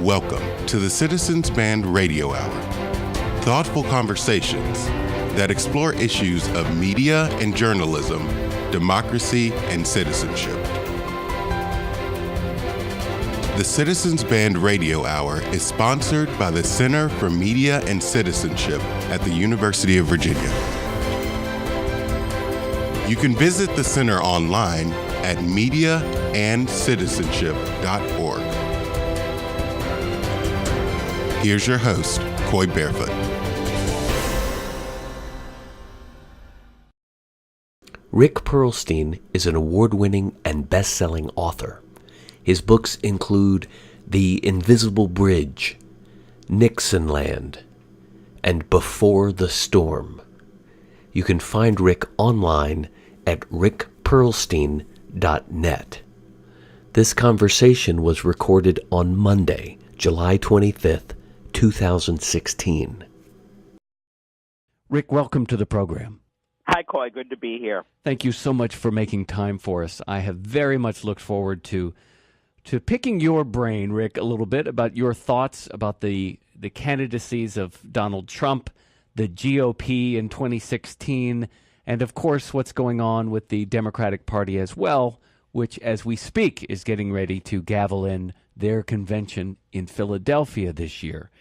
Welcome to the Citizens Band Radio Hour. Thoughtful conversations that explore issues of media and journalism, democracy and citizenship. The Citizens Band Radio Hour is sponsored by the Center for Media and Citizenship at the University of Virginia. You can visit the center online at mediaandcitizenship.org. Here's your host, Coy Barefoot. Rick Perlstein is an award-winning and best-selling author. His books include The Invisible Bridge, Nixonland, and Before the Storm. You can find Rick online at rickperlstein.net. This conversation was recorded on Monday, July 25th, 2016. Rick, welcome to the program. Hi, Coy. Good to be here. Thank you so much for making time for us. I have very much looked forward to picking your brain, Rick, a little bit about your thoughts about the candidacies of Donald Trump, the GOP in 2016, and of course what's going on with the Democratic Party as well, which as we speak is getting ready to gavel in their convention in Philadelphia this year.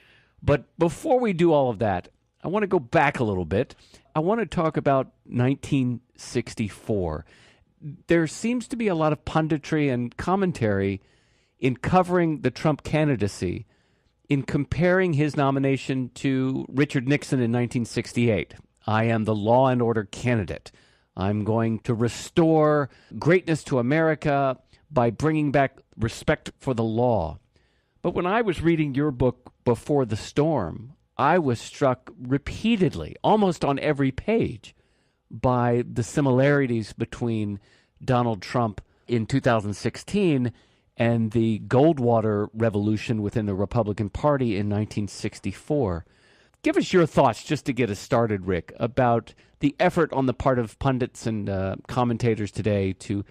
But before we do all of that, I want to go back a little bit. I want to talk about 1964. There seems to be a lot of punditry and commentary in covering the Trump candidacy, in comparing his nomination to Richard Nixon in 1968. I am the law and order candidate. I'm going to restore greatness to America by bringing back respect for the law. But when I was reading your book, Before the Storm, I was struck repeatedly, almost on every page, by the similarities between Donald Trump in 2016 and the Goldwater revolution within the Republican Party in 1964. Give us your thoughts, just to get us started, Rick, about the effort on the part of pundits and commentators today to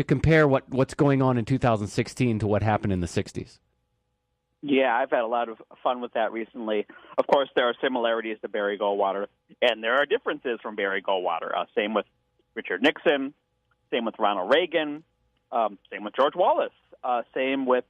compare what's going on in 2016 to what happened in the 60s. Yeah, I've had a lot of fun with that recently. Of course, there are similarities to Barry Goldwater, and there are differences from Barry Goldwater. Same with Richard Nixon, same with Ronald Reagan, same with George Wallace, same with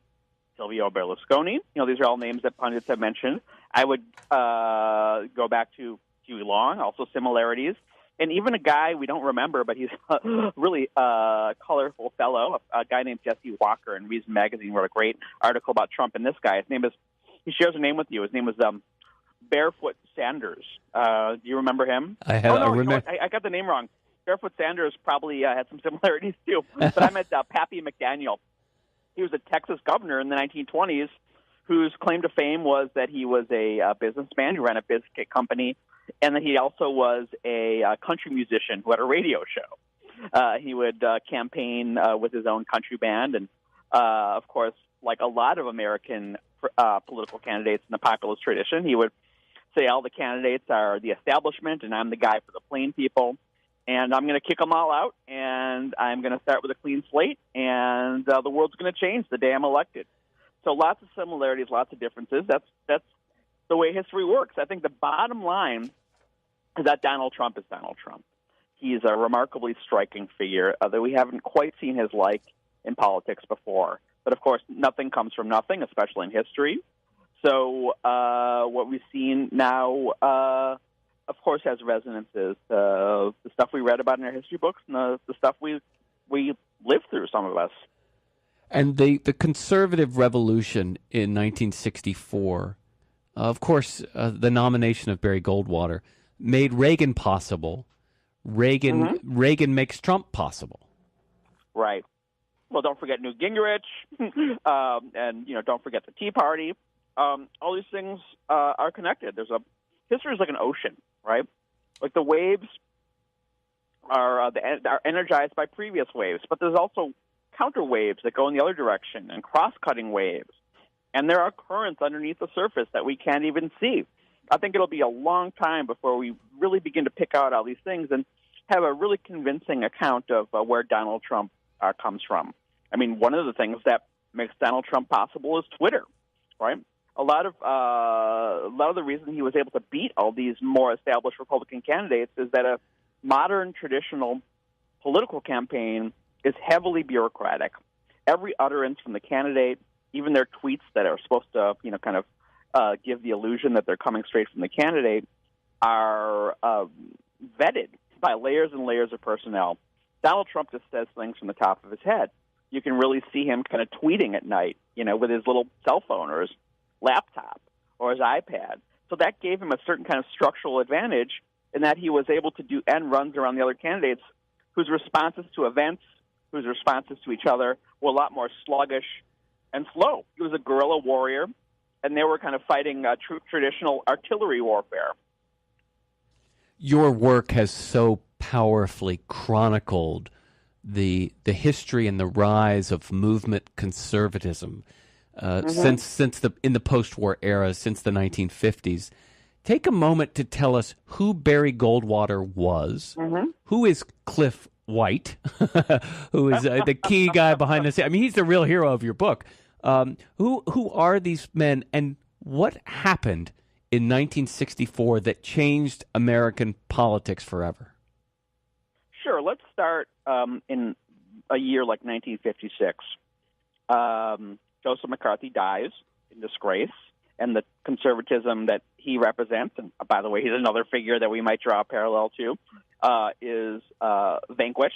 Silvio Berlusconi. These are all names that pundits have mentioned. I would go back to Huey Long, also similarities. And even a guy we don't remember, but he's a really colorful fellow, a guy named Jesse Walker in Reason Magazine wrote a great article about Trump. And this guy, he shares a name with you. His name was Barefoot Sanders. Do you remember him? I got the name wrong. Barefoot Sanders probably had some similarities too. But I met Pappy McDaniel. He was a Texas governor in the 1920s whose claim to fame was that he was a businessman who ran a biscuit company, and that he also was a country musician who had a radio show. He would campaign with his own country band, and of course, like a lot of American political candidates in the populist tradition, he would say all the candidates are the establishment, and I'm the guy for the plain people, and I'm going to kick them all out, and I'm going to start with a clean slate, and the world's going to change the day I'm elected. So lots of similarities, lots of differences. That's the way history works. I think the bottom line is that Donald Trump is Donald Trump. He's a remarkably striking figure that we haven't quite seen his like in politics before. But, of course, nothing comes from nothing, especially in history. So what we've seen now, of course, has resonances. The stuff we read about in our history books and the stuff we lived through, some of us. And the conservative revolution in 1964, of course, the nomination of Barry Goldwater made Reagan possible. Reagan makes Trump possible. Right. Well, don't forget Newt Gingrich, and don't forget the Tea Party. All these things are connected. History is like an ocean, right? Like the waves are energized by previous waves, but there's also counter waves that go in the other direction and cross-cutting waves. And there are currents underneath the surface that we can't even see. I think it'll be a long time before we really begin to pick out all these things and have a really convincing account of where Donald Trump comes from. I mean, one of the things that makes Donald Trump possible is Twitter. right? A lot of the reason he was able to beat all these more established Republican candidates is that a modern traditional political campaign is heavily bureaucratic. Every utterance from the candidate, even their tweets that are supposed to, kind of give the illusion that they're coming straight from the candidate, are vetted by layers and layers of personnel. Donald Trump just says things from the top of his head. You can really see him kind of tweeting at night, with his little cell phone or his laptop or his iPad. So that gave him a certain kind of structural advantage in that he was able to do end runs around the other candidates whose responses to events, whose responses to each other were a lot more sluggish and slow. He was a guerrilla warrior, and they were kind of fighting traditional artillery warfare. Your work has so powerfully chronicled the history and the rise of movement conservatism since in the post-war era, since the 1950s. Take a moment to tell us who Barry Goldwater was, who is Cliff White, who is the key guy behind this. I mean, he's the real hero of your book. Who are these men, and what happened in 1964 that changed American politics forever? Sure. Let's start in a year like 1956. Joseph McCarthy dies in disgrace, and the conservatism that he represents, and by the way, he's another figure that we might draw a parallel to, is vanquished.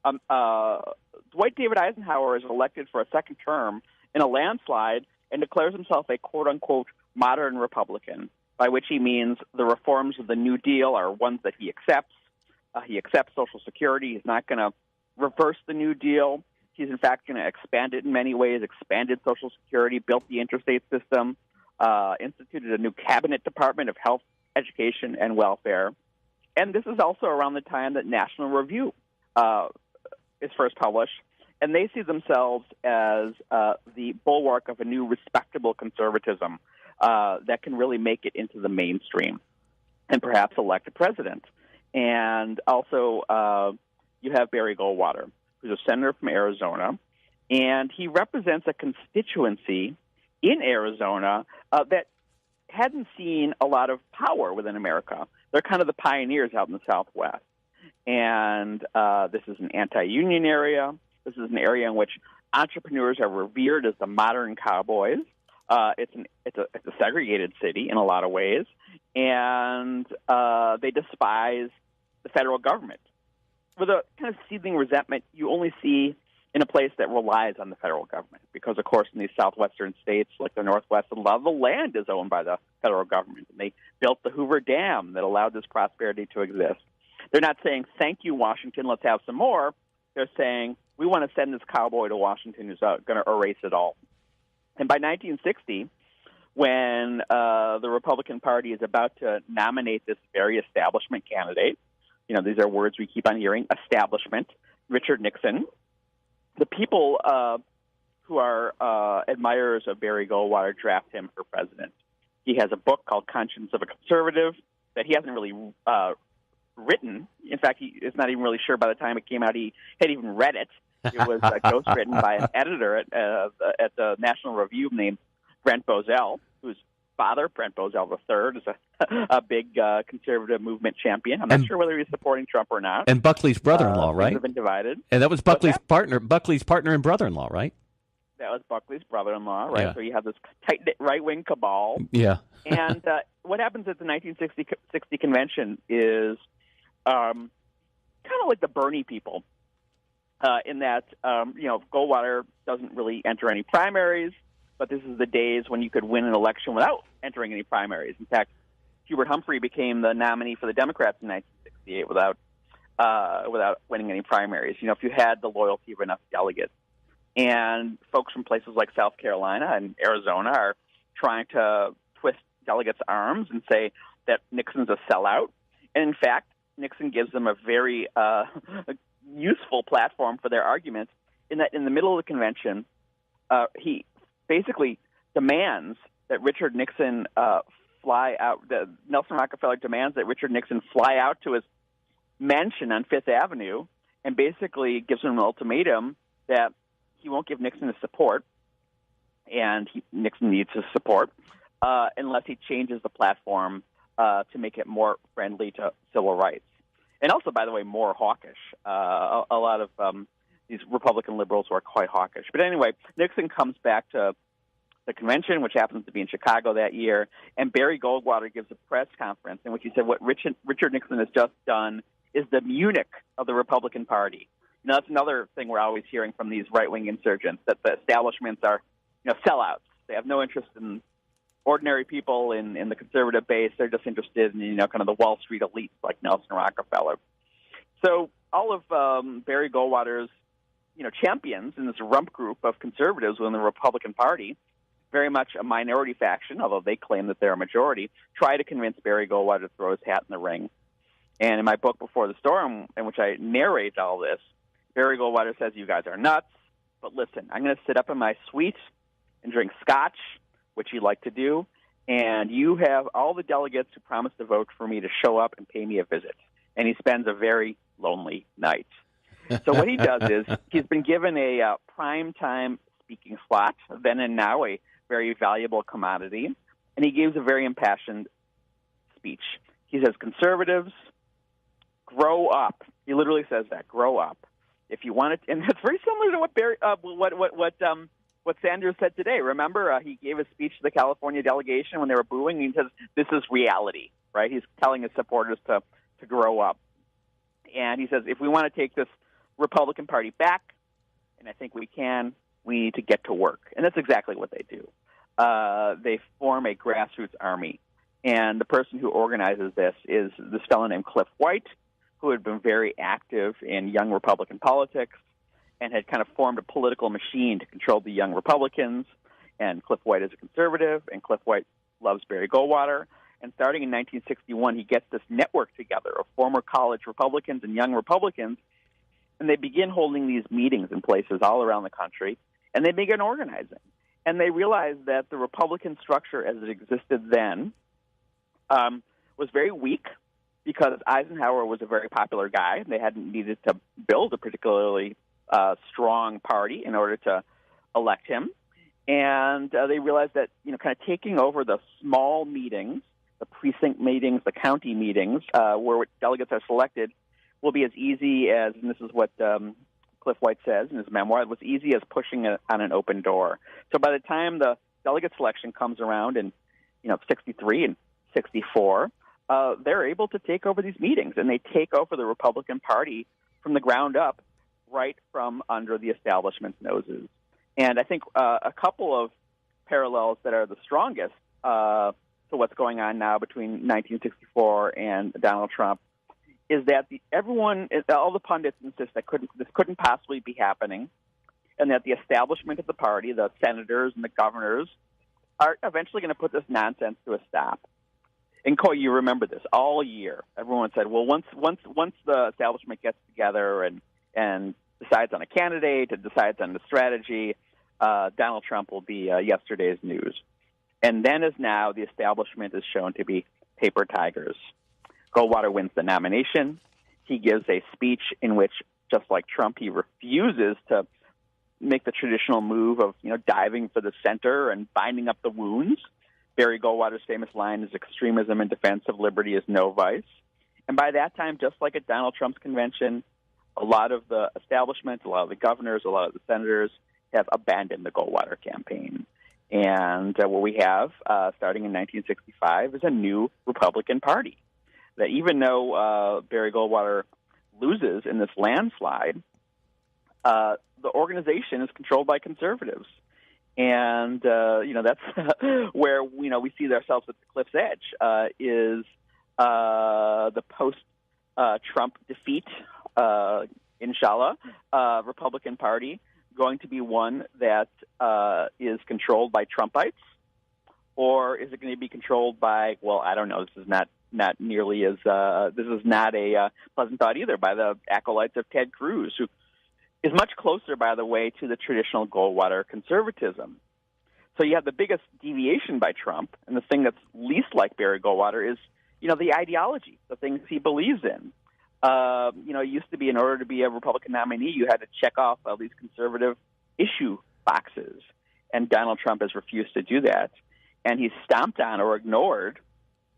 Dwight David Eisenhower is elected for a second term in a landslide and declares himself a quote-unquote modern Republican, by which he means the reforms of the New Deal are ones that he accepts. He accepts Social Security. He's not going to reverse the New Deal. He's, in fact, going to expand it in many ways, expanded Social Security, built the interstate system, instituted a new cabinet department of health, education, and welfare. And this is also around the time that National Review is first published, and they see themselves as the bulwark of a new respectable conservatism that can really make it into the mainstream and perhaps elect a president. And also you have Barry Goldwater, who's a senator from Arizona, and he represents a constituency in Arizona that hadn't seen a lot of power within America. They're kind of the pioneers out in the Southwest. And this is an anti-union area. This is an area in which entrepreneurs are revered as the modern cowboys. It's a segregated city in a lot of ways, and they despise the federal government. With a kind of seething resentment you only see in a place that relies on the federal government, because, of course, in these southwestern states like the Northwest, a lot of the land is owned by the federal government. And they built the Hoover Dam that allowed this prosperity to exist. They're not saying, thank you, Washington, let's have some more. They're saying, we want to send this cowboy to Washington who's going to erase it all. And by 1960, when the Republican Party is about to nominate this very establishment candidate, these are words we keep on hearing, establishment, Richard Nixon, the people who are admirers of Barry Goldwater draft him for president. He has a book called Conscience of a Conservative that he hasn't really written. In fact, he is not even really sure by the time it came out he had even read it. It was ghostwritten by an editor at the National Review named Brent Bozell, whose father, Brent Bozell III, is a big conservative movement champion. I'm not sure whether he's supporting Trump or not. And Buckley's brother-in-law, right? Have been divided. And that was Buckley's partner and brother-in-law, right? That was Buckley's brother-in-law, right? Yeah. So you have this tight-knit right-wing cabal. Yeah. And what happens at the 1960 convention is kind of like the Bernie people, in that, Goldwater doesn't really enter any primaries, but this is the days when you could win an election without entering any primaries. In fact, Hubert Humphrey became the nominee for the Democrats in 1968 without winning any primaries. If you had the loyalty of enough delegates. And folks from places like South Carolina and Arizona are trying to twist delegates' arms and say that Nixon's a sellout. And in fact, Nixon gives them a very useful platform for their arguments, in that in the middle of the convention, he basically demands that Richard Nixon fly out. Nelson Rockefeller demands that Richard Nixon fly out to his mansion on Fifth Avenue and basically gives him an ultimatum that he won't give Nixon his support and Nixon needs his support unless he changes the platform to make it more friendly to civil rights. And also, by the way, more hawkish. A lot of these Republican liberals were quite hawkish. But anyway, Nixon comes back to the convention, which happens to be in Chicago that year, and Barry Goldwater gives a press conference in which he said what Richard Nixon has just done is the Munich of the Republican Party. Now, that's another thing we're always hearing from these right-wing insurgents, that the establishments are sellouts. They have no interest in ordinary people in the conservative base. They're just interested in, kind of the Wall Street elites like Nelson Rockefeller. So all of Barry Goldwater's, champions in this rump group of conservatives within the Republican Party, very much a minority faction, although they claim that they're a majority, try to convince Barry Goldwater to throw his hat in the ring. And in my book, Before the Storm, in which I narrate all this, Barry Goldwater says, you guys are nuts, but listen, I'm going to sit up in my suite and drink scotch, which he liked to do, and you have all the delegates who promised to vote for me to show up and pay me a visit. And he spends a very lonely night. So what he does is he's been given a prime-time speaking slot, then and now a very valuable commodity, and he gives a very impassioned speech. He says, conservatives, grow up. He literally says that, grow up. If you want it, and it's very similar to what Barry, what Sanders said today. Remember, he gave a speech to the California delegation when they were booing. He says, this is reality, right? He's telling his supporters to grow up. And he says, if we want to take this Republican Party back, and I think we need to get to work. And that's exactly what they do. They form a grassroots army. And the person who organizes this is this fellow named Cliff White, who had been very active in young Republican politics and had kind of formed a political machine to control the young Republicans. And Cliff White is a conservative, and Cliff White loves Barry Goldwater. And starting in 1961, he gets this network together of former college Republicans and young Republicans, and they begin holding these meetings in places all around the country, and they begin organizing. And they realize that the Republican structure as it existed then was very weak because Eisenhower was a very popular guy. They hadn't needed to build a particularly strong party in order to elect him. And they realized that, kind of taking over the small meetings, the precinct meetings, the county meetings, where delegates are selected, will be as easy as, and this is what Cliff White says in his memoir, it was easy as pushing on an open door. So by the time the delegate selection comes around in, 63 and 64, they're able to take over these meetings, and they take over the Republican Party from the ground up, right from under the establishment's noses. And I think a couple of parallels that are the strongest to what's going on now between 1964 and Donald Trump is that all the pundits insist that this couldn't possibly be happening, and that the establishment of the party, the senators and the governors, are eventually going to put this nonsense to a stop. And Coy, you remember this all year. Everyone said, well, once the establishment gets together and decides on a candidate and decides on the strategy, Donald Trump will be yesterday's news. And then as now, the establishment is shown to be paper tigers. Goldwater wins the nomination. He gives a speech in which, just like Trump, he refuses to make the traditional move of, diving for the center and binding up the wounds. Barry Goldwater's famous line is, extremism in defense of liberty is no vice. And by that time, just like at Donald Trump's convention, a lot of the establishment, a lot of the governors, a lot of the senators have abandoned the Goldwater campaign. And what we have, starting in 1965, is a new Republican Party. That even though Barry Goldwater loses in this landslide, the organization is controlled by conservatives. And, that's where, we see ourselves at the cliff's edge, is the post-Trump defeat, inshallah, Republican Party going to be one that is controlled by Trumpites? Or is it going to be controlled by, well, I don't know, this is not nearly as, this is not a pleasant thought either, by the acolytes of Ted Cruz, who is much closer, by the way, to the traditional Goldwater conservatism. So you have the biggest deviation by Trump, and the thing that's least like Barry Goldwater is, the ideology, the things he believes in. It used to be, in order to be a Republican nominee, you had to check off all these conservative issue boxes. and Donald Trump has refused to do that. And he's stomped on or ignored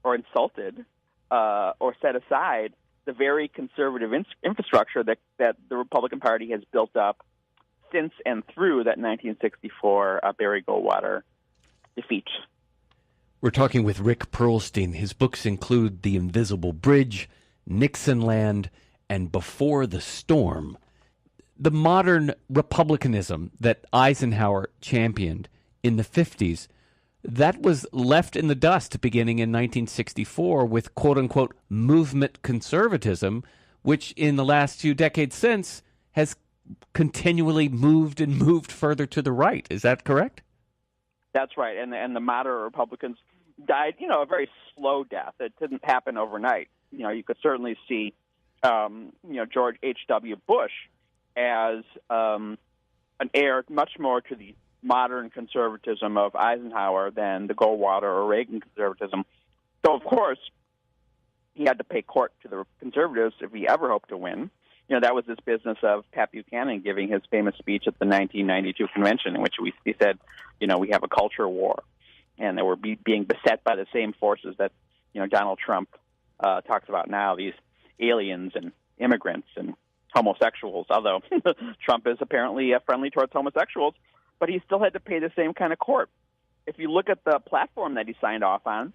or insulted or set aside the very conservative infrastructure that the Republican Party has built up since and through that 1964 Barry Goldwater defeat. We're talking with Rick Perlstein. His books include The Invisible Bridge, Nixon Land, and Before the Storm. The modern republicanism that Eisenhower championed in the 50s, that was left in the dust beginning in 1964 with quote-unquote movement conservatism, which in the last few decades since has continually moved and moved further to the right. Is that correct? That's right. And the moderate Republicans died, a very slow death. It didn't happen overnight. You could certainly see, George H.W. Bush as an heir much more to the modern conservatism of Eisenhower than the Goldwater or Reagan conservatism. So, of course, he had to pay court to the conservatives if he ever hoped to win. That was this business of Pat Buchanan giving his famous speech at the 1992 convention in which he said, we have a culture war, and that we're being beset by the same forces that, Donald Trump talks about now, these aliens and immigrants and homosexuals, although Trump is apparently friendly towards homosexuals, but he still had to pay the same kind of court. If you look at the platform that he signed off on,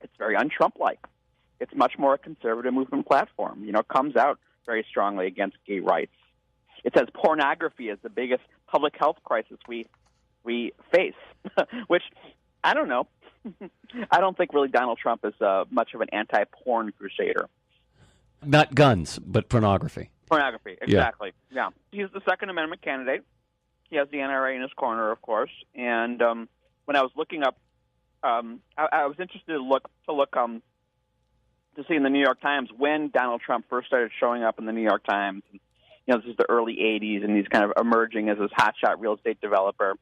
it's very un-Trump-like. It's much more a conservative movement platform. It comes out very strongly against gay rights. It says pornography is the biggest public health crisis we face, which I don't know. I don't think really Donald Trump is much of an anti-porn crusader. Not guns, but pornography. Pornography, exactly. Yeah. He's the Second Amendment candidate. He has the NRA in his corner, of course. And when I was looking up, I was interested to look to see in the New York Times when Donald Trump first started showing up in the New York Times. This is the early 80s, and he's kind of emerging as this hotshot real estate developer.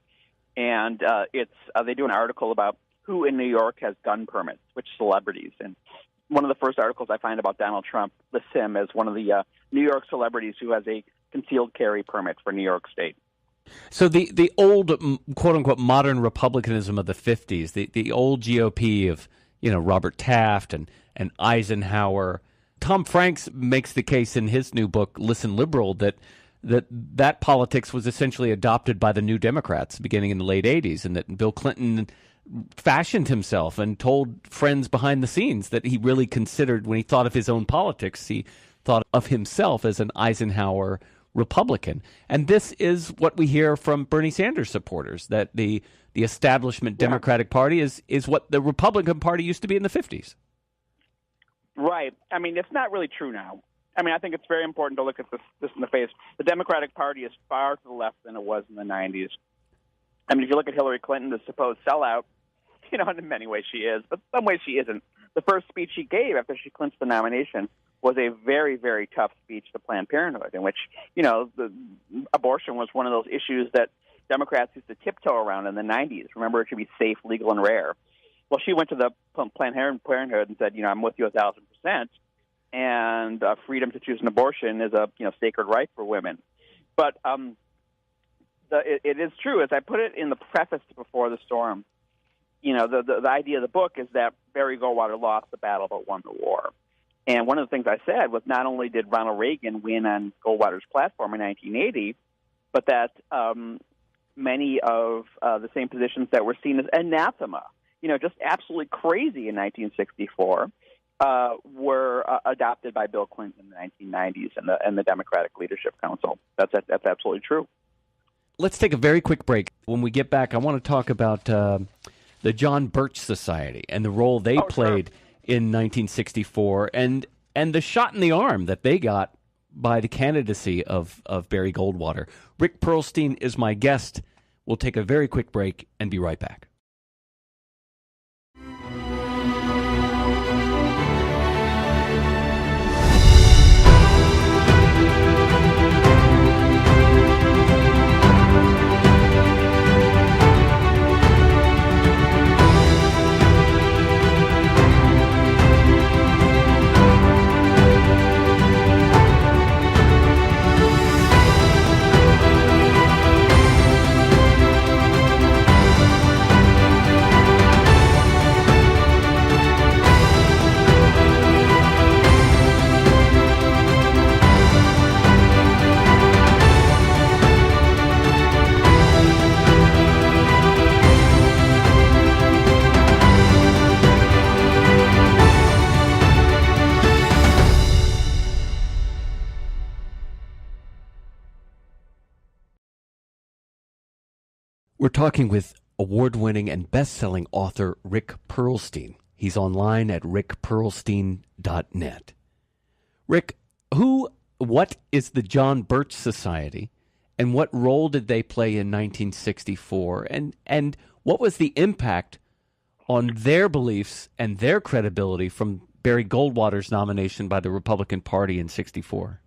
And they do an article about who in New York has gun permits, which celebrities. And one of the first articles I find about Donald Trump lists him as one of the New York celebrities who has a concealed carry permit for New York State. So the old, quote-unquote, modern republicanism of the 50s, the old GOP of, Robert Taft and Eisenhower. Tom Franks makes the case in his new book, Listen Liberal, that politics was essentially adopted by the New Democrats beginning in the late 80s, and that Bill Clinton fashioned himself and told friends behind the scenes that he really considered, when he thought of his own politics, he thought of himself as an Eisenhower Republican. And this is what we hear from Bernie Sanders supporters, that the establishment Democratic Party is what the Republican Party used to be in the 50s. Right. I mean, it's not really true now. I mean, I think it's very important to look at this in the face. The Democratic Party is far to the left than it was in the 90s. I mean, if you look at Hillary Clinton, the supposed sellout, in many ways she is, but in some ways she isn't. The first speech she gave after she clinched the nomination was a very, very tough speech to Planned Parenthood, in which, the abortion was one of those issues that Democrats used to tiptoe around in the 90s. Remember, it should be safe, legal, and rare. Well, she went to the Planned Parenthood and said, I'm with you 1,000%, and freedom to choose an abortion is a sacred right for women. But it is true, as I put it in the preface to Before the Storm, the idea of the book is that Barry Goldwater lost the battle but won the war. And one of the things I said was not only did Ronald Reagan win on Goldwater's platform in 1980, but that many of the same positions that were seen as anathema, just absolutely crazy in 1964, were adopted by Bill Clinton in the 1990s and the Democratic Leadership Council. That's absolutely true. Let's take a very quick break. When we get back, I want to talk about the John Birch Society and the role they played in 1964 and the shot in the arm that they got by the candidacy of Barry Goldwater. Rick Perlstein is my guest. We'll take a very quick break and be right back. We're talking with award-winning and best-selling author Rick Perlstein. He's online at rickperlstein.net. Rick, what is the John Birch Society, and what role did they play in 1964? And what was the impact on their beliefs and their credibility from Barry Goldwater's nomination by the Republican Party in 64?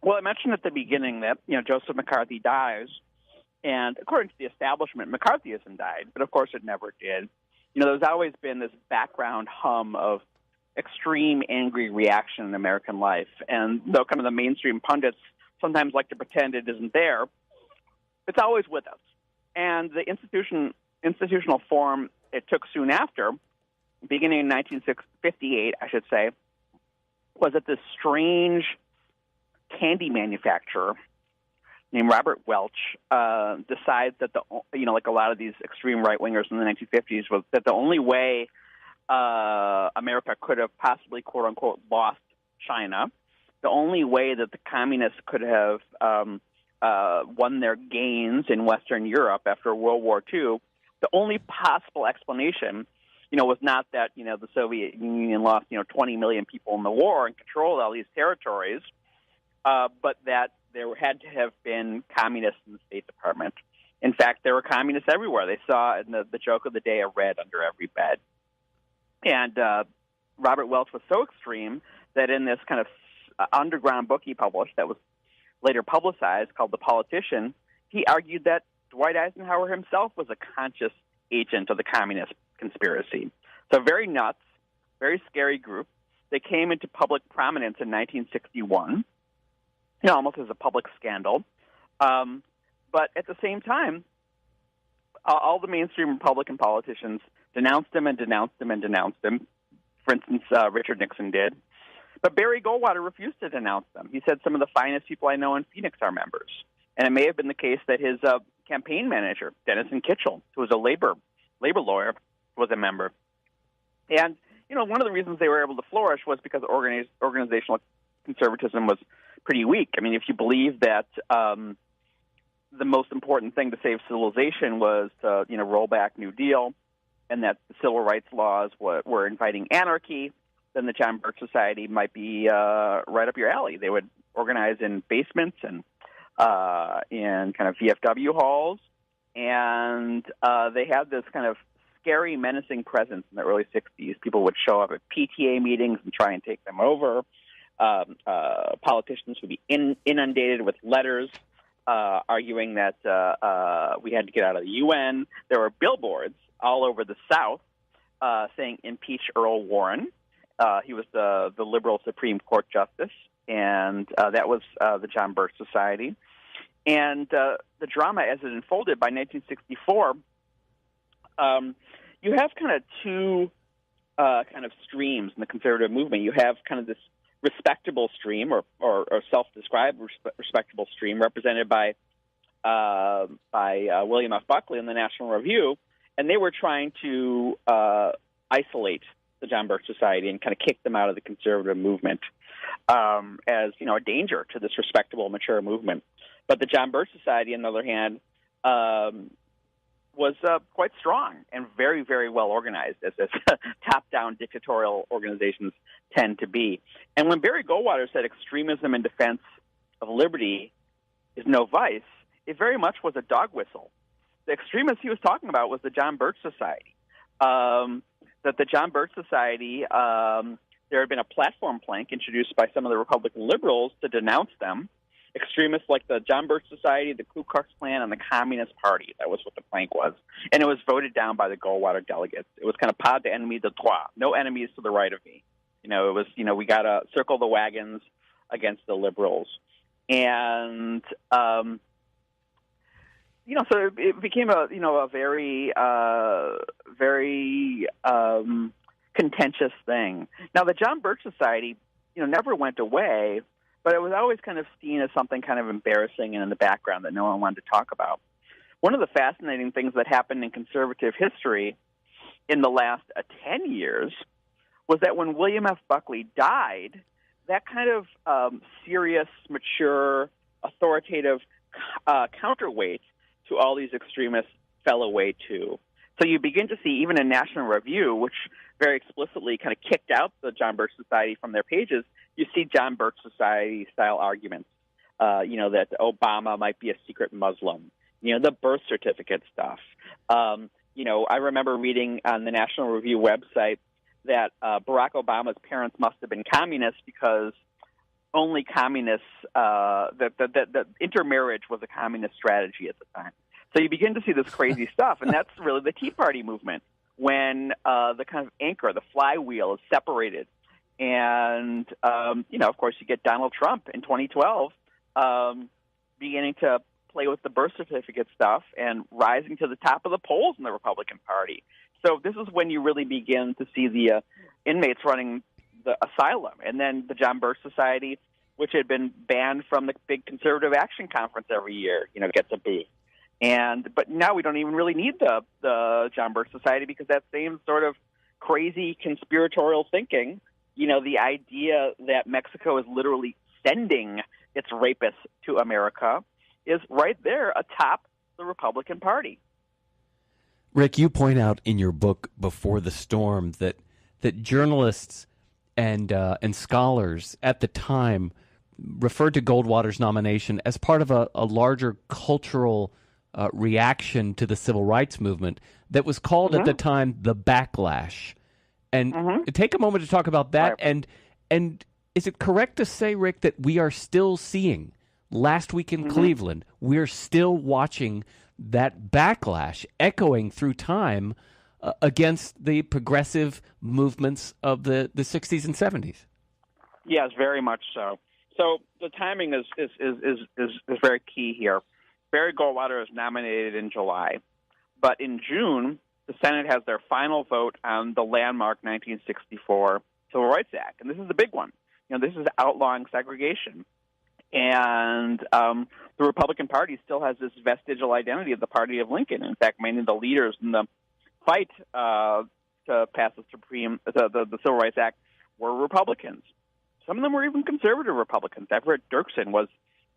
Well, I mentioned at the beginning that, Joseph McCarthy dies, and according to the establishment, McCarthyism died, but of course it never did. There's always been this background hum of extreme angry reaction in American life, and though kind of the mainstream pundits sometimes like to pretend it isn't there, it's always with us. And the institutional form it took soon after, beginning in 1958, I should say, was that this strange candy manufacturer named Robert Welch decides that like a lot of these extreme right-wingers in the 1950s, was that the only way America could have possibly, quote-unquote, lost China, the only way that the communists could have won their gains in Western Europe after World War II, the only possible explanation, was not that, the Soviet Union lost, 20 million people in the war and controlled all these territories, but that there had to have been communists in the State Department. In fact, there were communists everywhere. They saw in the joke of the day a red under every bed. And Robert Welch was so extreme that in this kind of underground book he published that was later publicized called The Politician, he argued that Dwight Eisenhower himself was a conscious agent of the communist conspiracy. So very nuts, very scary group. They came into public prominence in 1961, almost as a public scandal. But at the same time, all the mainstream Republican politicians denounced him and denounced him and denounced him. For instance, Richard Nixon did. But Barry Goldwater refused to denounce them. He said some of the finest people I know in Phoenix are members. And it may have been the case that his campaign manager, Denison Kitchell, who was a labor lawyer, was a member. And, one of the reasons they were able to flourish was because organizational conservatism was pretty weak. I mean, if you believe that the most important thing to save civilization was to, roll back New Deal, and that the civil rights laws were inviting anarchy, then the John Birch Society might be right up your alley. They would organize in basements and in kind of VFW halls, and they had this kind of scary, menacing presence in the early 60s. People would show up at PTA meetings and try and take them over. Politicians would be inundated with letters arguing that we had to get out of the UN. There were billboards all over the South saying, "Impeach Earl Warren." He was the liberal Supreme Court justice, and that was the John Birch Society. And the drama as it unfolded by 1964, you have kind of two kind of streams in the conservative movement. You have kind of this respectable stream or self-described respectable stream represented by William F. Buckley in the National Review, and they were trying to isolate the John Birch Society and kind of kick them out of the conservative movement as a danger to this respectable, mature movement. But the John Birch Society, on the other hand, was quite strong and very, very well organized, as top-down dictatorial organizations tend to be. And when Barry Goldwater said extremism in defense of liberty is no vice, it very much was a dog whistle. The extremist he was talking about was the John Birch Society. That the John Birch Society, there had been a platform plank introduced by some of the Republican liberals to denounce them. Extremists like the John Birch Society, the Ku Klux Klan, and the Communist Party. That was what the plank was. And it was voted down by the Goldwater delegates. It was kind of pas d'ennemi de trois. No enemies to the right of me. It was, we got to circle the wagons against the liberals. And, so it became a very, very contentious thing. Now, the John Birch Society, never went away, but it was always kind of seen as something kind of embarrassing and in the background that no one wanted to talk about. One of the fascinating things that happened in conservative history in the last 10 years was that when William F. Buckley died, that kind of serious, mature, authoritative counterweight to all these extremists fell away too. So you begin to see even in National Review, which very explicitly kind of kicked out the John Birch Society from their pages, you see John Birch Society-style arguments, that Obama might be a secret Muslim, the birth certificate stuff. I remember reading on the National Review website that Barack Obama's parents must have been communists because only communists, that intermarriage was a communist strategy at the time. So you begin to see this crazy stuff, and that's really the Tea Party movement, when the kind of anchor, the flywheel is separated. And, of course, you get Donald Trump in 2012 beginning to play with the birth certificate stuff and rising to the top of the polls in the Republican Party. So this is when you really begin to see the inmates running the asylum. And then the John Birch Society, which had been banned from the big conservative action conference every year, gets a boost. But now we don't even really need the John Birch Society, because that same sort of crazy conspiratorial thinking, the idea that Mexico is literally sending its rapists to America, is right there atop the Republican Party. Rick, you point out in your book Before the Storm that journalists and scholars at the time referred to Goldwater's nomination as part of a larger cultural reaction to the civil rights movement that was called at the time the backlash. And take a moment to talk about that. Right. And is it correct to say, Rick, that we are still seeing, last week in Cleveland, we're still watching that backlash echoing through time against the progressive movements of the 60s and 70s? Yes, very much so. So the timing is very key here. Barry Goldwater is nominated in July, but in June, the Senate has their final vote on the landmark 1964 Civil Rights Act, and this is the big one. This is outlawing segregation, and the Republican Party still has this vestigial identity of the Party of Lincoln. In fact, many of the leaders in the fight to pass the Civil Rights Act were Republicans. Some of them were even conservative Republicans. Everett Dirksen was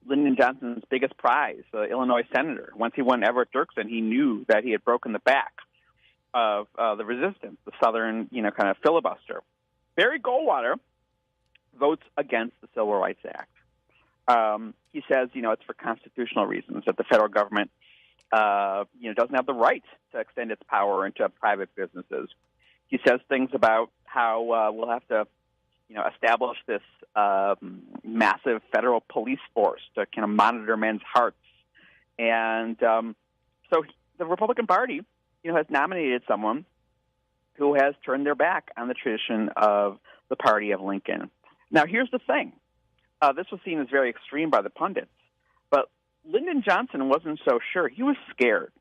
Lyndon Johnson's biggest prize, the Illinois senator. Once he won Everett Dirksen, he knew that he had broken the back of the resistance, the Southern, kind of filibuster. Barry Goldwater votes against the Civil Rights Act. He says, it's for constitutional reasons, that the federal government, doesn't have the right to extend its power into private businesses. He says things about how we'll have to, establish this massive federal police force to kind of monitor men's hearts. And so the Republican Party, has nominated someone who has turned their back on the tradition of the Party of Lincoln. Now, here's the thing. This was seen as very extreme by the pundits, but Lyndon Johnson wasn't so sure. He was scared.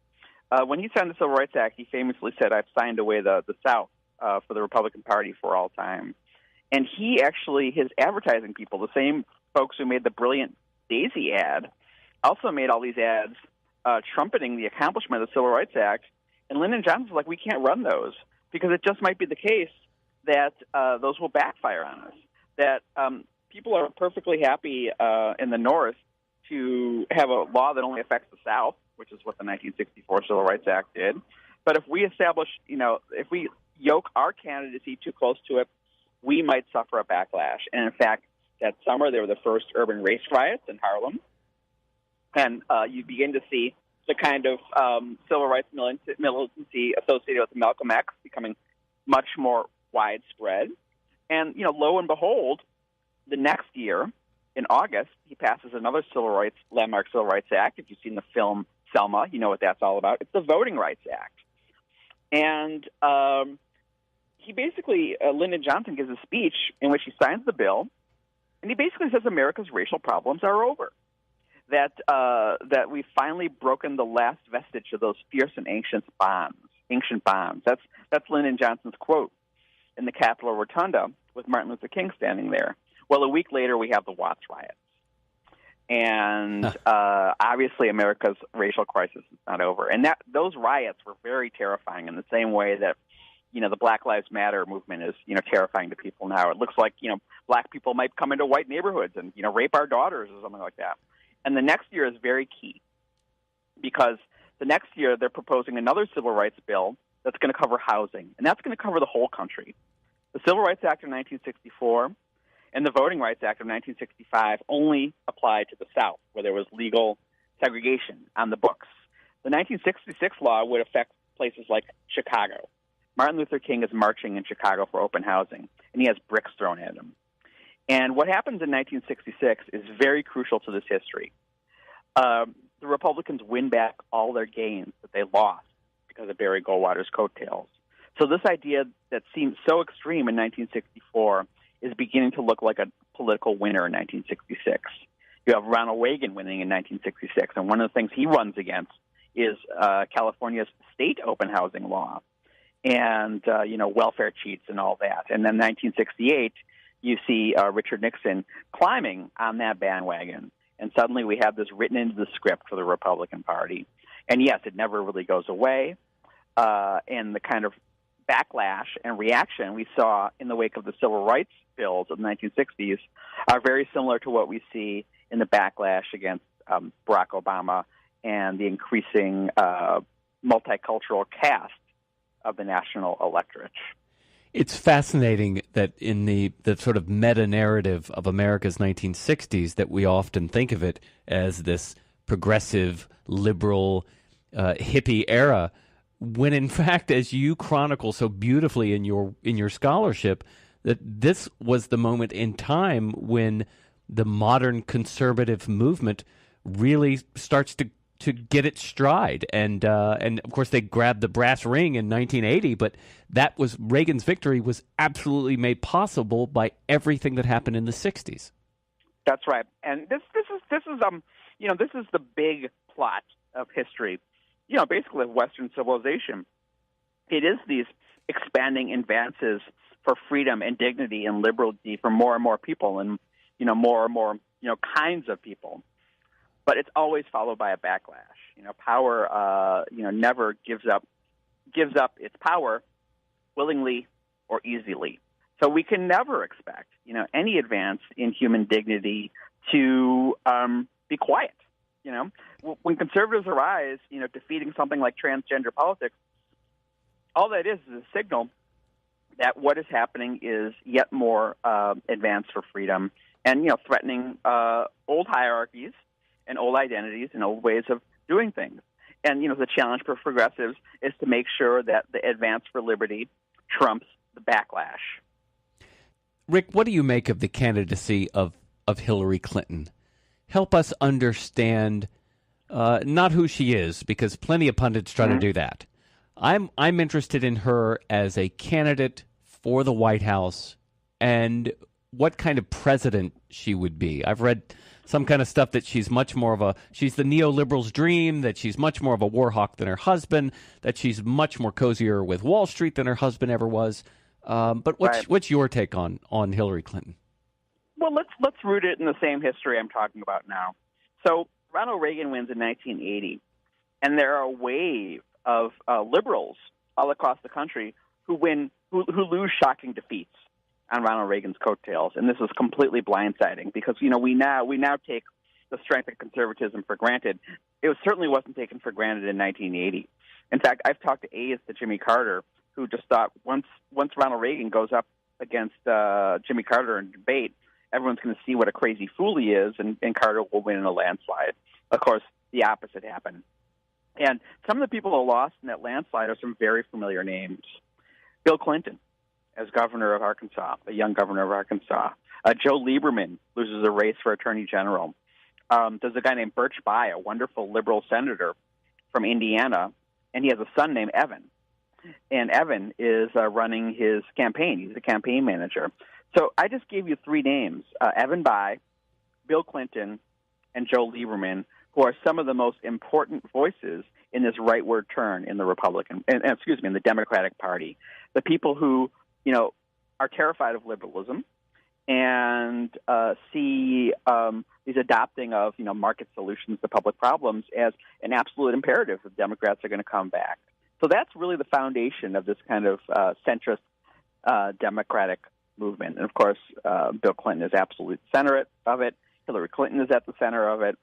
When he signed the Civil Rights Act, he famously said, "I've signed away the South for the Republican Party for all time." And he actually, his advertising people, the same folks who made the brilliant Daisy ad, also made all these ads trumpeting the accomplishment of the Civil Rights Act. And Lyndon Johnson's like, we can't run those because it just might be the case that those will backfire on us, that people are perfectly happy in the North to have a law that only affects the South, which is what the 1964 Civil Rights Act did. But if we establish, if we yoke our candidacy too close to it, we might suffer a backlash. And in fact, that summer there were the first urban race riots in Harlem. And you begin to see the kind of civil rights militancy associated with Malcolm X becoming much more widespread. And, lo and behold, the next year, in August, he passes another landmark Civil Rights Act. If you've seen the film Selma, you know what that's all about. It's the Voting Rights Act. And he basically, Lyndon Johnson gives a speech in which he signs the bill, and he basically says America's racial problems are over, that we've finally broken the last vestige of those fierce and ancient bonds. That's Lyndon Johnson's quote in the Capitol Rotunda with Martin Luther King standing there. Well, a week later, we have the Watts riots. And obviously, America's racial crisis is not over. And those riots were very terrifying in the same way that, the Black Lives Matter movement is, terrifying to people now. It looks like, black people might come into white neighborhoods and, rape our daughters or something like that. And the next year is very key because The next year, they're proposing another civil rights bill that's going to cover housing, and that's going to cover the whole country. The Civil Rights Act of 1964 and the Voting Rights Act of 1965 only applied to the South, where there was legal segregation on the books. The 1966 law would affect places like Chicago. Martin Luther King is marching in Chicago for open housing, and he has bricks thrown at him. And what happens in 1966 is very crucial to this history. The Republicans win back all their gains that they lost because of Barry Goldwater's coattails. So this idea that seemed so extreme in 1964 is beginning to look like a political winner in 1966. You have Ronald Reagan winning in 1966, and one of the things he runs against is California's state open housing law and, welfare cheats and all that. And then 1968, you see Richard Nixon climbing on that bandwagon. And suddenly we have this written into the script for the Republican Party. And yes, it never really goes away. And the kind of backlash and reaction we saw in the wake of the civil rights bills of the 1960s are very similar to what we see in the backlash against Barack Obama and the increasing multicultural cast of the national electorate. It's fascinating that in the sort of meta-narrative of America's 1960s that we often think of it as this progressive, liberal, hippie era, when in fact, as you chronicle so beautifully in your scholarship, that this was the moment in time when the modern conservative movement really starts to get its stride, and of course they grabbed the brass ring in 1980. But that was Reagan's victory was absolutely made possible by everything that happened in the 60s. That's right, and this is the big plot of history. Basically of Western civilization. It is these expanding advances for freedom and dignity and liberty for more and more people, and more and more kinds of people. But it's always followed by a backlash. Power, never gives up its power willingly or easily. So we can never expect, any advance in human dignity to be quiet. When conservatives arise, defeating something like transgender politics, all that is a signal that what is happening is yet more advance for freedom and, threatening old hierarchies and old identities and old ways of doing things. And, the challenge for progressives is to make sure that the advance for liberty trumps the backlash. Rick, what do you make of the candidacy of Hillary Clinton? Help us understand not who she is, because plenty of pundits try to do that. I'm interested in her as a candidate for the White House and what kind of president she would be. I've read some kind of stuff that she's much more of she's the neoliberal's dream, that she's much more of a war hawk than her husband, that she's much more cozier with Wall Street than her husband ever was. But what's your take on Hillary Clinton? Well, let's root it in the same history I'm talking about now. So Ronald Reagan wins in 1980, and there are a wave of liberals all across the country who lose shocking defeats on Ronald Reagan's coattails, and this is completely blindsiding because we now take the strength of conservatism for granted. It certainly wasn't taken for granted in 1980. In fact, I've talked to aides to Jimmy Carter who just thought once Ronald Reagan goes up against Jimmy Carter in debate, everyone's going to see what a crazy fool he is, and Carter will win in a landslide. Of course, the opposite happened. And some of the people who lost in that landslide are some very familiar names. Bill Clinton, as governor of Arkansas, a young governor of Arkansas. Joe Lieberman loses a race for attorney general. There's a guy named Birch Bayh, a wonderful liberal senator from Indiana, and he has a son named Evan. And Evan is running his campaign. He's the campaign manager. So I just gave you three names, Evan Bayh, Bill Clinton, and Joe Lieberman, who are some of the most important voices in this rightward turn in the in the Democratic Party. The people who, are terrified of liberalism and see these adopting of, market solutions to public problems as an absolute imperative if Democrats are going to come back. So that's really the foundation of this kind of centrist Democratic movement. And, of course, Bill Clinton is absolute center of it. Hillary Clinton is at the center of it.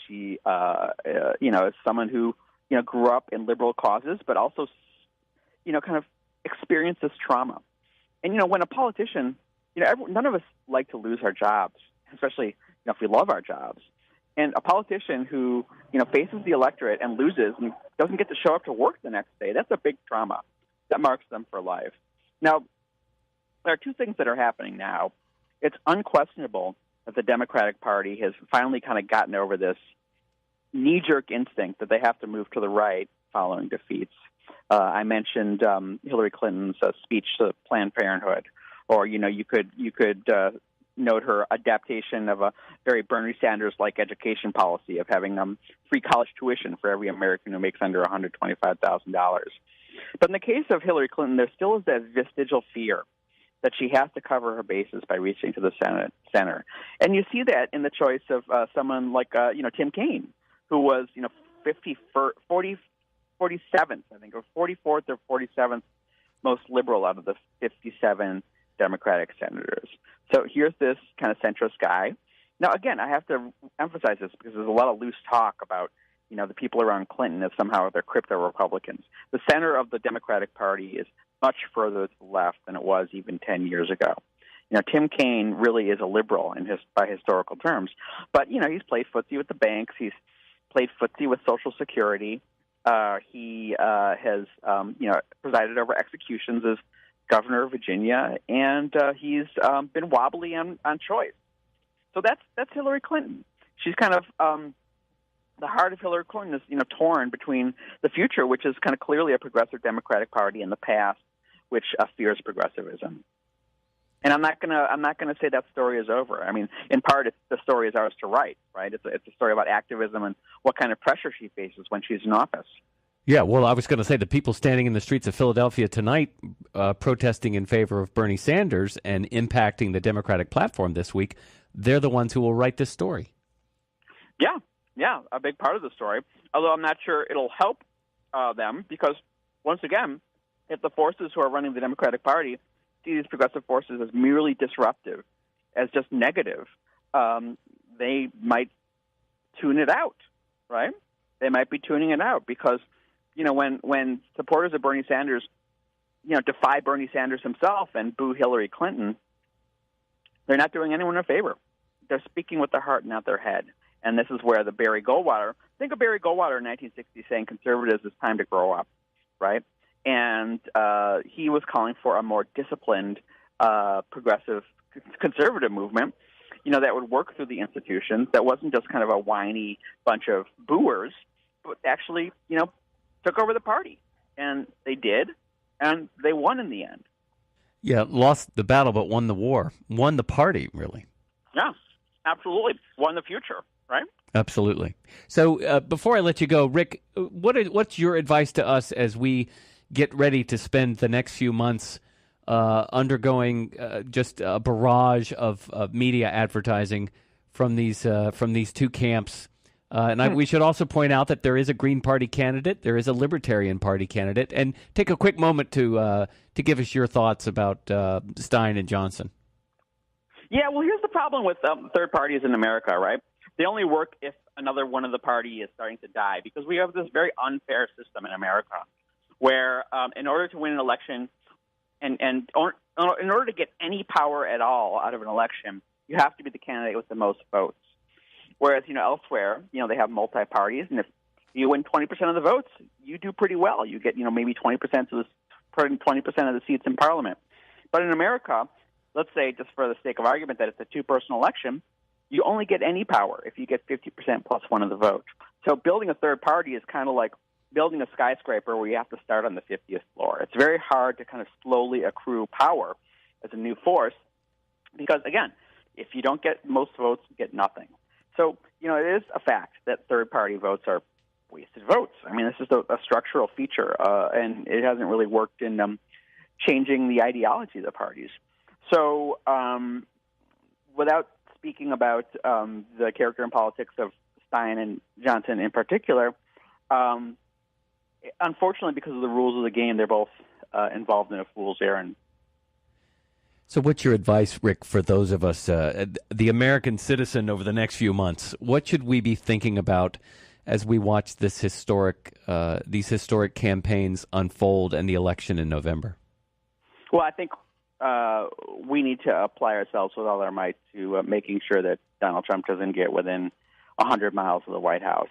She, is someone who grew up in liberal causes, but also, kind of experienced this trauma. And, when a politician, none of us like to lose our jobs, especially, if we love our jobs. And a politician who, faces the electorate and loses and doesn't get to show up to work the next day, that's a big trauma. That marks them for life. Now, there are two things that are happening now. It's unquestionable that the Democratic Party has finally kind of gotten over this knee-jerk instinct that they have to move to the right following defeats. I mentioned Hillary Clinton's speech to Planned Parenthood, or you could note her adaptation of a very Bernie Sanders-like education policy of having free college tuition for every American who makes under $125,000. But in the case of Hillary Clinton, there still is that vestigial fear that she has to cover her bases by reaching to the center. And you see that in the choice of someone like, Tim Kaine, who was, 47th, I think, or 44th or 47th most liberal out of the 57 Democratic senators. So here's this kind of centrist guy. Now, again, I have to emphasize this because there's a lot of loose talk about, the people around Clinton as somehow they're crypto-Republicans. The center of the Democratic Party is much further to the left than it was even 10 years ago. Tim Kaine really is a liberal by historical terms, but, he's played footsie with the banks. He's played footsie with Social Security. He has, presided over executions as governor of Virginia, and he's been wobbly on choice. So that's Hillary Clinton. She's kind of the heart of Hillary Clinton is torn between the future, which is kind of clearly a progressive Democratic Party, and the past, which fears progressivism. And I'm not gonna say that story is over. I mean, in part, the story is ours to write, right? It's a story about activism and what kind of pressure she faces when she's in office. Yeah, well, I was going to say the people standing in the streets of Philadelphia tonight protesting in favor of Bernie Sanders and impacting the Democratic platform this week, they're the ones who will write this story. Yeah, a big part of the story, although I'm not sure it'll help them because, once again, if the forces who are running the Democratic Party see these progressive forces as merely disruptive, as just negative, they might tune it out, right? They might be tuning it out because, when supporters of Bernie Sanders, defy Bernie Sanders himself and boo Hillary Clinton, they're not doing anyone a favor. They're speaking with their heart, not their head. And this is where the Barry Goldwater, think of Barry Goldwater in 1960 saying conservatives, it's time to grow up, right? And he was calling for a more disciplined, progressive, conservative movement, that would work through the institutions, that wasn't just kind of a whiny bunch of booers, but actually, took over the party. And they did, and they won in the end. Yeah, lost the battle but won the war. Won the party, really. Yeah, absolutely. Won the future, right? Absolutely. So before I let you go, Rick, what's your advice to us as we get ready to spend the next few months undergoing just a barrage of media advertising from these two camps? We should also point out that there is a Green Party candidate, there is a Libertarian Party candidate, and take a quick moment to give us your thoughts about Stein and Johnson. Yeah, well, here's the problem with third parties in America, right? They only work if another one of the party is starting to die, because we have this very unfair system in America where in order to win an election and in order to get any power at all out of an election, you have to be the candidate with the most votes. Whereas, elsewhere, they have multi-parties, and if you win 20% of the votes, you do pretty well. You get, maybe 20% of the seats in Parliament. But in America, let's say, just for the sake of argument, that it's a two-person election, you only get any power if you get 50% plus one of the vote. So building a third party is kind of like building a skyscraper where you have to start on the 50th floor. It's very hard to kind of slowly accrue power as a new force because, again, if you don't get most votes, you get nothing. So, it is a fact that third-party votes are wasted votes. I mean, this is a structural feature, and it hasn't really worked in changing the ideology of the parties. So without speaking about the character and politics of Stein and Johnson in particular, unfortunately, because of the rules of the game, they're both involved in a fool's errand. So what's your advice, Rick, for those of us, the American citizen over the next few months? What should we be thinking about as we watch these historic campaigns unfold and the election in November? Well, I think we need to apply ourselves with all our might to making sure that Donald Trump doesn't get within 100 miles of the White House.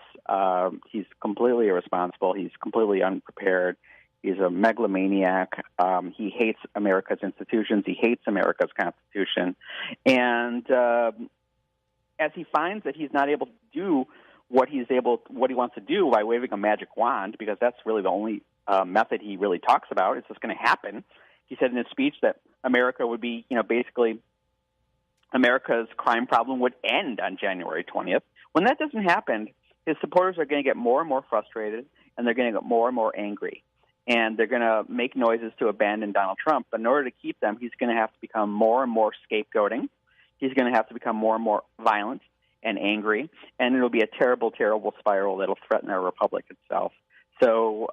He's completely irresponsible. He's completely unprepared. He's a megalomaniac. He hates America's institutions. He hates America's Constitution. And as he finds that he's not able to do what he wants to do by waving a magic wand, because that's really the only method he really talks about, it's just going to happen. He said in his speech that America would be, basically America's crime problem would end on January 20th. When that doesn't happen, his supporters are going to get more and more frustrated, and they're going to get more and more angry. And they're going to make noises to abandon Donald Trump. But in order to keep them, he's going to have to become more and more scapegoating. He's going to have to become more and more violent and angry. And it'll be a terrible, terrible spiral that'll threaten our republic itself. So,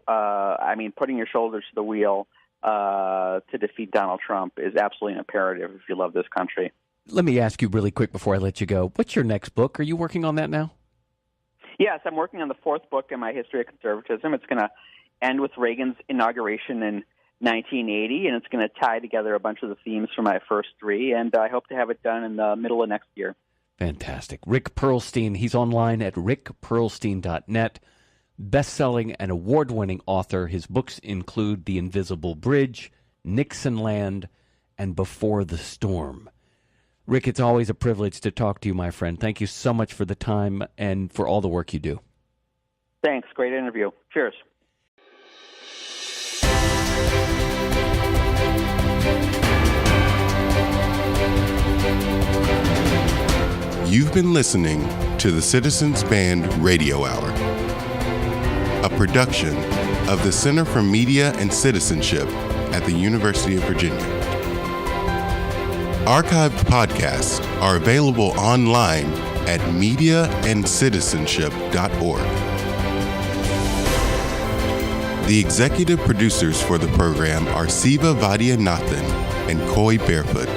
putting your shoulders to the wheel to defeat Donald Trump is absolutely an imperative if you love this country. Let me ask you really quick before I let you go. What's your next book? Are you working on that now? Yes, I'm working on the fourth book in my history of conservatism. It's going to end with Reagan's inauguration in 1980, and it's going to tie together a bunch of the themes from my first three, and I hope to have it done in the middle of next year. Fantastic. Rick Perlstein, he's online at rickperlstein.net. Best-selling and award-winning author. His books include The Invisible Bridge, Nixon Land, and Before the Storm. Rick, it's always a privilege to talk to you, my friend. Thank you so much for the time and for all the work you do. Thanks. Great interview. Cheers. You've been listening to the Citizens Band Radio Hour, a production of the Center for Media and Citizenship at the University of Virginia. Archived podcasts are available online at mediaandcitizenship.org. The executive producers for the program are Siva Vaidyanathan and Coy Barefoot.